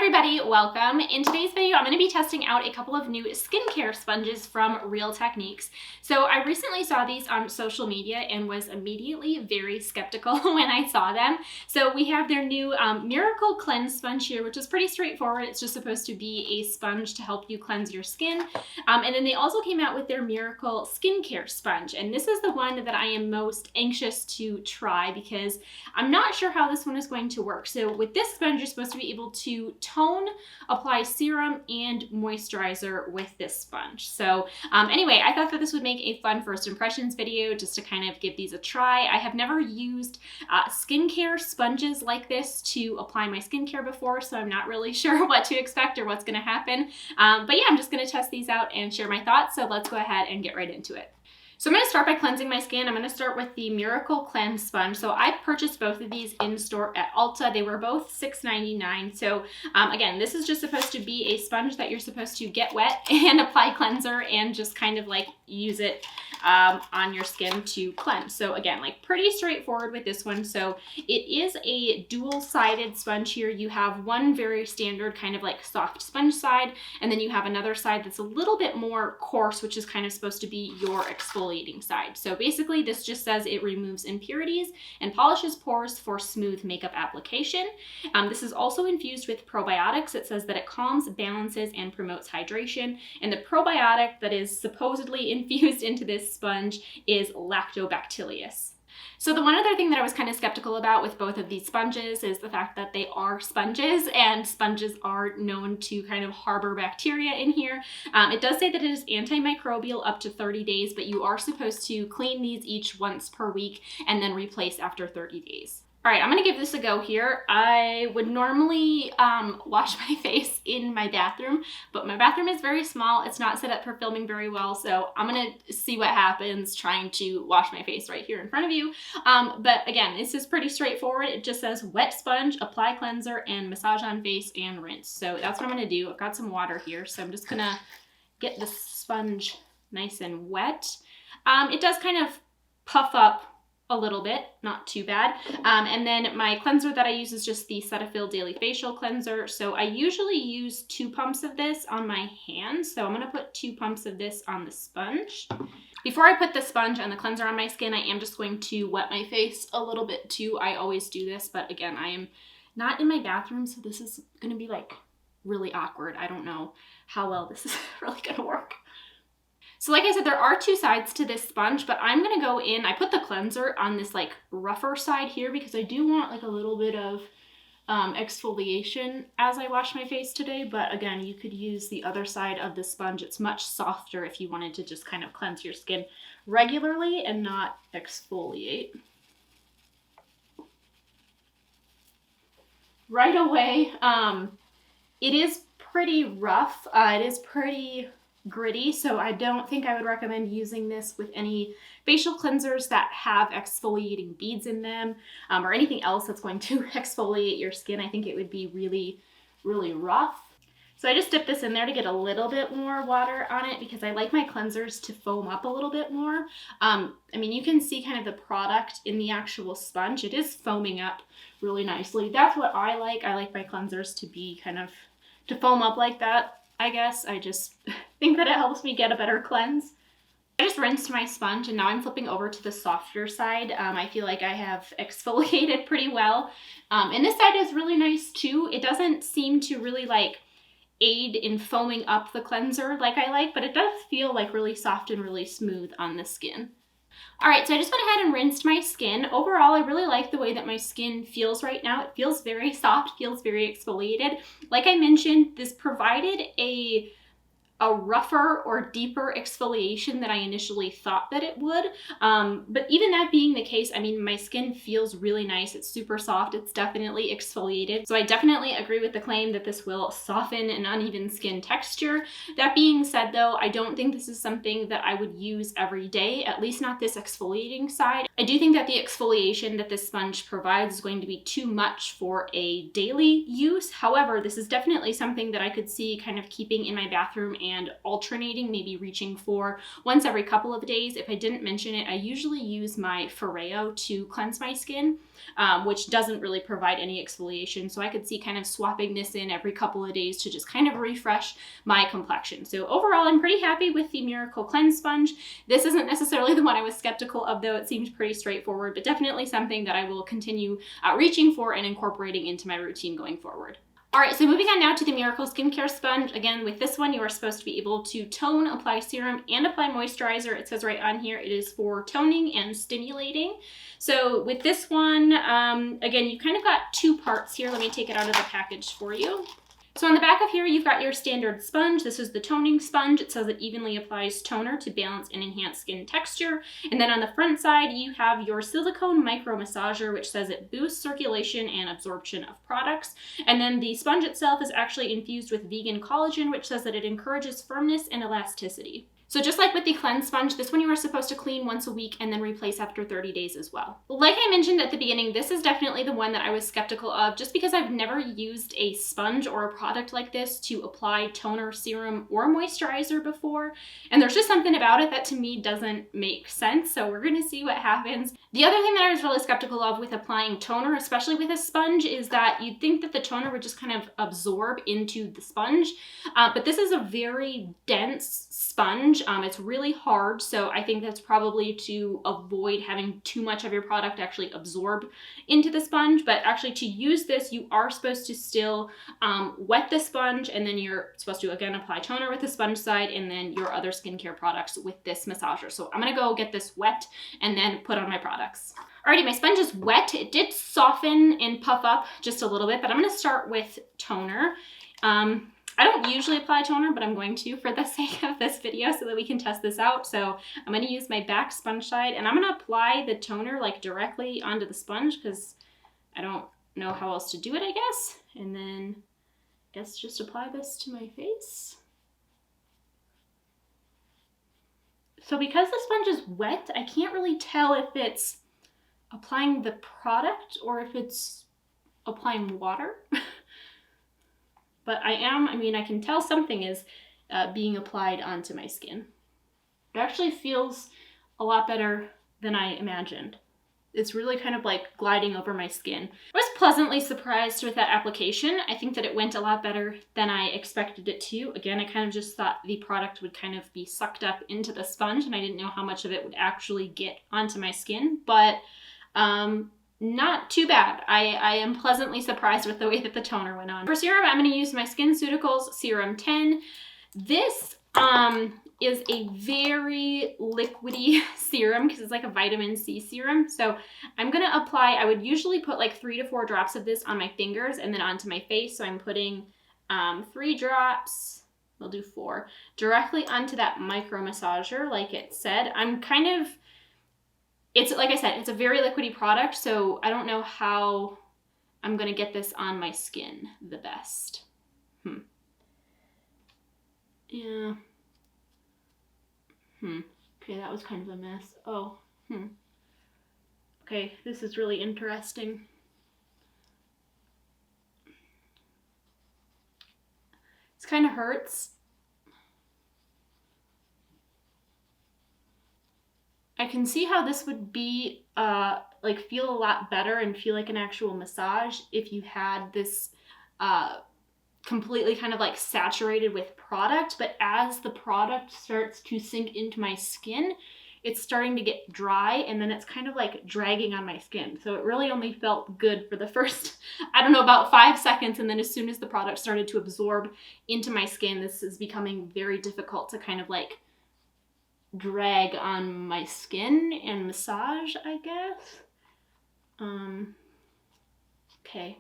everybody, welcome. In today's video, I'm going to be testing out a couple of new skincare sponges from Real Techniques. So I recently saw these on social media and was immediately very skeptical when I saw them. So we have their new Miracle Cleanse sponge here, which is pretty straightforward. It's just supposed to be a sponge to help you cleanse your skin. And then they also came out with their Miracle Skincare sponge. And this is the one that I am most anxious to try because I'm not sure how this one is going to work. So with this sponge, you're supposed to be able to tone, apply serum, and moisturizer with this sponge. So anyway, I thought that this would make a fun first impressions video just to kind of give these a try. I have never used skincare sponges like this to apply my skincare before, so I'm not really sure what to expect or what's gonna happen. But yeah, I'm just gonna test these out and share my thoughts, so let's go ahead and get right into it. So I'm going to start by cleansing my skin. I'm going to start with the Miracle Cleanse sponge. So I purchased both of these in store at Ulta. They were both $6.99. So again, this is just supposed to be a sponge that you're supposed to get wet and apply cleanser and just kind of like use it on your skin to cleanse. So again, like pretty straightforward with this one. So it is a dual-sided sponge here. You have one very standard kind of like soft sponge side, and then you have another side that's a little bit more coarse, which is kind of supposed to be your exfoliating side. So basically this just says it removes impurities and polishes pores for smooth makeup application. This is also infused with probiotics. It says that it calms, balances, and promotes hydration. And the probiotic that is supposedly infused into this sponge is Lactobacillus. So the one other thing that I was kind of skeptical about with both of these sponges is the fact that they are sponges, and sponges are known to kind of harbor bacteria in here. It does say that it is antimicrobial up to 30 days, but you are supposed to clean these each once per week and then replace after 30 days. All right, I'm gonna give this a go here. I would normally wash my face in my bathroom, but my bathroom is very small. It's not set up for filming very well, so I'm gonna see what happens trying to wash my face right here in front of you. But again, this is pretty straightforward. It just says wet sponge, apply cleanser, and massage on face and rinse. So that's what I'm gonna do. I've got some water here, so I'm just gonna get the sponge nice and wet. It does kind of puff up a little bit, not too bad. And then my cleanser that I use is just the Cetaphil Daily Facial Cleanser. So I usually use 2 pumps of this on my hands. So I'm gonna put 2 pumps of this on the sponge. Before I put the sponge and the cleanser on my skin, I am just going to wet my face a little bit too. I always do this, but again, I am not in my bathroom, so this is gonna be like really awkward. I don't know how well this is really gonna work. So like I said, there are 2 sides to this sponge, but I'm gonna go in, I put the cleanser on this like rougher side here because I do want like a little bit of exfoliation as I wash my face today. But again, you could use the other side of the sponge. It's much softer if you wanted to just kind of cleanse your skin regularly and not exfoliate. Right away, it is pretty rough. It is pretty gritty, so I don't think I would recommend using this with any facial cleansers that have exfoliating beads in them, or anything else that's going to exfoliate your skin. I think it would be really, really rough. So I just dipped this in there to get a little bit more water on it because I like my cleansers to foam up a little bit more. I mean, you can see kind of the product in the actual sponge. It is foaming up really nicely. That's what I like. I like my cleansers to be kind of, to foam up like that. I guess I just think that it helps me get a better cleanse. I just rinsed my sponge and now I'm flipping over to the softer side. I feel like I have exfoliated pretty well. And this side is really nice too. It doesn't seem to really like aid in foaming up the cleanser like I like, but it does feel like really soft and really smooth on the skin. All right, so I just went ahead and rinsed my skin. Overall, I really like the way that my skin feels right now. It feels very soft, feels very exfoliated. Like I mentioned, this provided a rougher or deeper exfoliation than I initially thought that it would. But even that being the case, I mean, my skin feels really nice. It's super soft. It's definitely exfoliated. So I definitely agree with the claim that this will soften an uneven skin texture. That being said though, I don't think this is something that I would use every day, at least not this exfoliating side. I do think that the exfoliation that this sponge provides is going to be too much for a daily use. However, this is definitely something that I could see kind of keeping in my bathroom and alternating, maybe reaching for once every couple of days. If I didn't mention it, I usually use my Foreo to cleanse my skin, which doesn't really provide any exfoliation. So I could see kind of swapping this in every couple of days to just kind of refresh my complexion. So overall, I'm pretty happy with the Miracle Cleanse Sponge. This isn't necessarily the one I was skeptical of, though. It seems pretty straightforward, but definitely something that I will continue reaching for and incorporating into my routine going forward. All right, so moving on now to the Miracle Skincare Sponge. Again, with this one, you are supposed to be able to tone, apply serum, and apply moisturizer. It says right on here it is for toning and stimulating. So with this one, again, you kind of got two parts here. Let me take it out of the package for you. So on the back of here, you've got your standard sponge. This is the toning sponge. It says it evenly applies toner to balance and enhance skin texture. And then on the front side, you have your silicone micro massager, which says it boosts circulation and absorption of products. And then the sponge itself is actually infused with vegan collagen, which says that it encourages firmness and elasticity. So just like with the cleanse sponge, this one you are supposed to clean once a week and then replace after 30 days as well. Like I mentioned at the beginning, this is definitely the one that I was skeptical of just because I've never used a sponge or a product like this to apply toner, serum, or moisturizer before. And there's just something about it that to me doesn't make sense. So we're gonna see what happens. The other thing that I was really skeptical of with applying toner, especially with a sponge, is that you'd think that the toner would just kind of absorb into the sponge. But this is a very dense sponge. It's really hard, so I think that's probably to avoid having too much of your product actually absorb into the sponge. But actually to use this, you are supposed to still wet the sponge, and then you're supposed to again apply toner with the sponge side and then your other skincare products with this massager. So I'm gonna go get this wet and then put on my products. Alrighty, my sponge is wet. It did soften and puff up just a little bit, but I'm gonna start with toner. I don't usually apply toner, but I'm going to for the sake of this video so that we can test this out. So I'm going to use my back sponge side, and I'm going to apply the toner like directly onto the sponge because I don't know how else to do it, I guess. And then I guess just apply this to my face. So because the sponge is wet, I can't really tell if it's applying the product or if it's applying water. But I can tell something is being applied onto my skin. It actually feels a lot better than I imagined. It's really kind of like gliding over my skin. I was pleasantly surprised with that application. I think that it went a lot better than I expected it to. Again, I kind of just thought the product would kind of be sucked up into the sponge, and I didn't know how much of it would actually get onto my skin. But not too bad. I am pleasantly surprised with the way that the toner went on. For serum, I'm going to use my SkinCeuticals Serum 10. This is a very liquidy serum because it's like a vitamin C serum. So I'm going to apply, I would usually put like 3 to 4 drops of this on my fingers and then onto my face. So I'm putting 3 drops, we'll do 4, directly onto that micro massager like it said. It's like I said, it's a very liquidy product, so I don't know how I'm going to get this on my skin the best. Yeah. Okay, that was kind of a mess. Okay, this is really interesting. This kind of hurts. I can see how this would be like feel a lot better and feel like an actual massage if you had this completely kind of like saturated with product, but as the product starts to sink into my skin, it's starting to get dry and then it's kind of like dragging on my skin. So it really only felt good for the first, I don't know, about 5 seconds, and then as soon as the product started to absorb into my skin, this is becoming very difficult to kind of like drag on my skin and massage, I guess. Okay.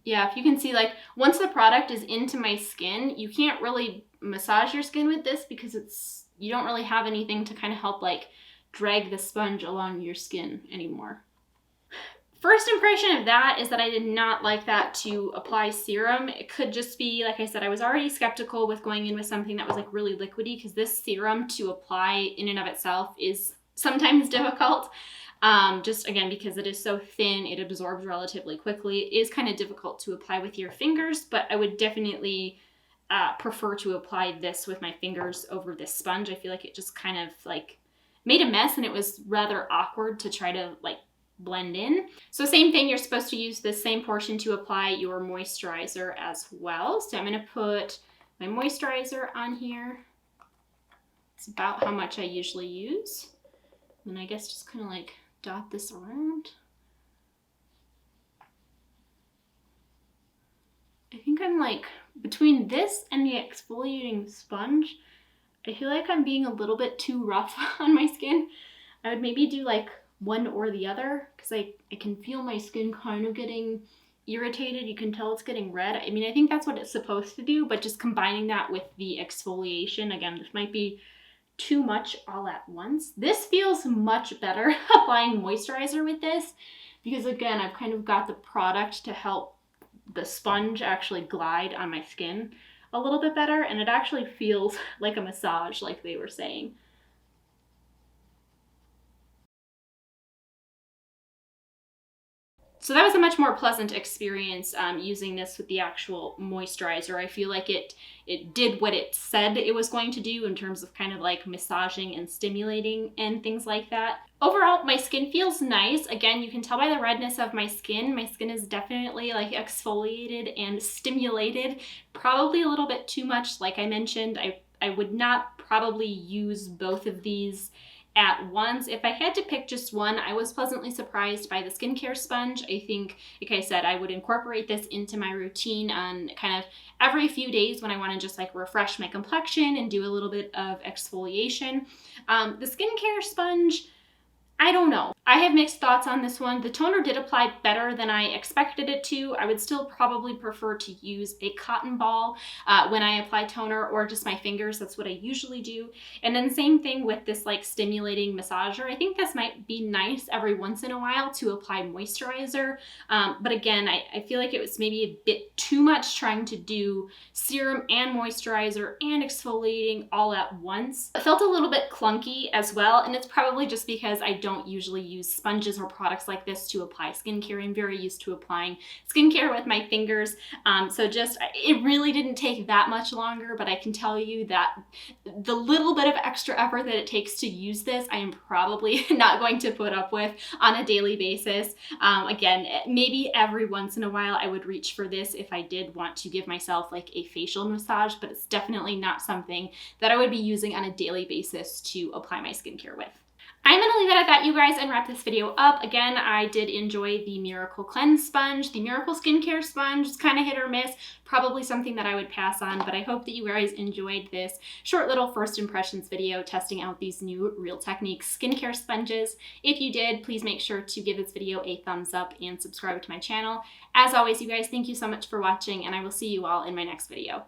Yeah, if you can see, like, once the product is into my skin, you can't really massage your skin with this because you don't really have anything to kind of help, like, drag the sponge along your skin anymore. First impression of that is that I did not like that to apply serum. It could just be, like I said, I was already skeptical with going in with something that was like really liquidy because this serum to apply in and of itself is sometimes difficult. Just again, because it is so thin, it absorbs relatively quickly. It is kind of difficult to apply with your fingers, but I would definitely prefer to apply this with my fingers over this sponge. I feel like it just kind of like made a mess and it was rather awkward to try to like blend in. So same thing, you're supposed to use the same portion to apply your moisturizer as well. So I'm gonna put my moisturizer on here. It's about how much I usually use. And I guess just kind of like dot this around. I think I'm like, between this and the exfoliating sponge, I feel like I'm being a little bit too rough on my skin. I would maybe do like one or the other, because I can feel my skin kind of getting irritated. You can tell it's getting red. I mean, I think that's what it's supposed to do, but just combining that with the exfoliation, again, this might be too much all at once. This feels much better applying moisturizer with this, because again, I've kind of got the product to help the sponge actually glide on my skin a little bit better, and it actually feels like a massage, like they were saying. So that was a much more pleasant experience using this with the actual moisturizer. I feel like it did what it said it was going to do in terms of kind of like massaging and stimulating and things like that. Overall, my skin feels nice. Again, you can tell by the redness of my skin. My skin is definitely like exfoliated and stimulated, probably a little bit too much. Like I mentioned, I would not probably use both of these at once. If I had to pick just one, I was pleasantly surprised by the skincare sponge. I think, like I said, I would incorporate this into my routine on kind of every few days when I want to just like refresh my complexion and do a little bit of exfoliation. The skincare sponge, I don't know. I have mixed thoughts on this one. The toner did apply better than I expected it to. I would still probably prefer to use a cotton ball when I apply toner, or just my fingers. That's what I usually do. And then same thing with this like stimulating massager. I think this might be nice every once in a while to apply moisturizer. But again, I feel like it was maybe a bit too much trying to do serum and moisturizer and exfoliating all at once. It felt a little bit clunky as well, and it's probably just because I don't usually use sponges or products like this to apply skincare. I'm very used to applying skincare with my fingers. So just, it really didn't take that much longer, but I can tell you that the little bit of extra effort that it takes to use this, I am probably not going to put up with on a daily basis. Again, maybe every once in a while I would reach for this if I did want to give myself like a facial massage, but it's definitely not something that I would be using on a daily basis to apply my skincare with. I'm going to leave it at that, you guys, and wrap this video up. Again, I did enjoy the Miracle Cleanse Sponge. The Miracle Skincare Sponge is kind of hit or miss. Probably something that I would pass on, but I hope that you guys enjoyed this short little first impressions video testing out these new Real Techniques skincare sponges. If you did, please make sure to give this video a thumbs up and subscribe to my channel. As always, you guys, thank you so much for watching, and I will see you all in my next video.